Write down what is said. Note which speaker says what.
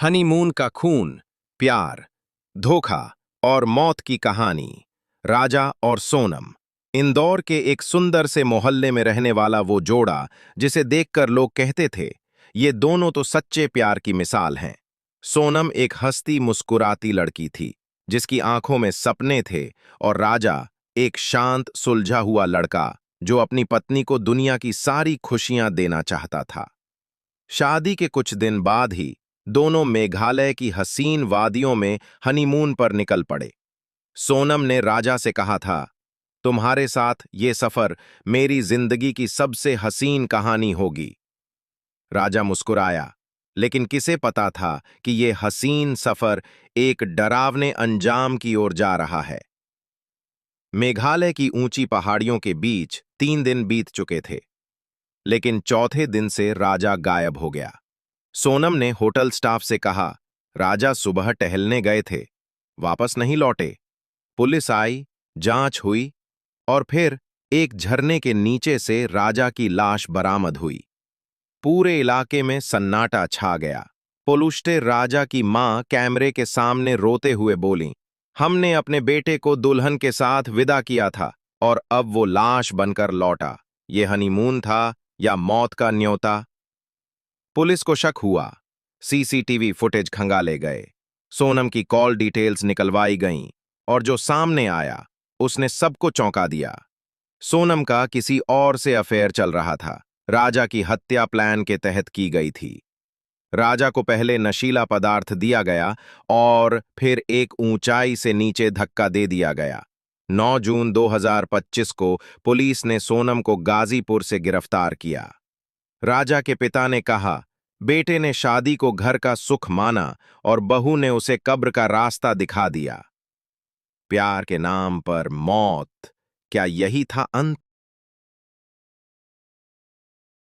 Speaker 1: Honeymoon का खून, प्यार, धोखा और मौत की कहानी। राजा और सोनम। इंदौर के एक सुंदर से मोहल्ले में रहने वाला वो जोड़ा जिसे देखकर लोग कहते थे, ये दोनों तो सच्चे प्यार की मिसाल हैं। सोनम एक हंसती मुस्कुराती लड़की थी जिसकी आंखों में सपने थे, और राजा एक शांत सुलझा हुआ लड़का जो अपनी पत्नी को दुनिया की सारी खुशियां देना चाहता था। शादी के कुछ दिन बाद ही दोनों मेघालय की हसीन वादियों में हनीमून पर निकल पड़े। सोनम ने राजा से कहा था, तुम्हारे साथ ये सफर मेरी जिंदगी की सबसे हसीन कहानी होगी। राजा मुस्कुराया, लेकिन किसे पता था कि ये हसीन सफर एक डरावने अंजाम की ओर जा रहा है। मेघालय की ऊंची पहाड़ियों के बीच 3 दिन बीत चुके थे, लेकिन चौथे दिन से राजा गायब हो गया। सोनम ने होटल स्टाफ से कहा, राजा सुबह टहलने गए थे, वापस नहीं लौटे। पुलिस आई, जांच हुई, और फिर एक झरने के नीचे से राजा की लाश बरामद हुई। पूरे इलाके में सन्नाटा छा गया। पुलिस राजा की मां कैमरे के सामने रोते हुए बोलीं, हमने अपने बेटे को दुल्हन के साथ विदा किया था और अब वो लाश बनकर लौटा। ये हनीमून था या मौत का न्योता? पुलिस को शक हुआ। सीसीटीवी फुटेज खंगाले गए, सोनम की कॉल डिटेल्स निकलवाई गईं, और जो सामने आया उसने सबको चौंका दिया। सोनम का किसी और से अफेयर चल रहा था। राजा की हत्या प्लान के तहत की गई थी। राजा को पहले नशीला पदार्थ दिया गया और फिर एक ऊंचाई से नीचे धक्का दे दिया गया। 9 जून 2025 को पुलिस ने सोनम को गाजीपुर से गिरफ्तार किया। राजा के पिता ने कहा, बेटे ने शादी को घर का सुख माना और बहू ने उसे कब्र का रास्ता दिखा दिया। प्यार के नाम पर मौत, क्या यही था अंत?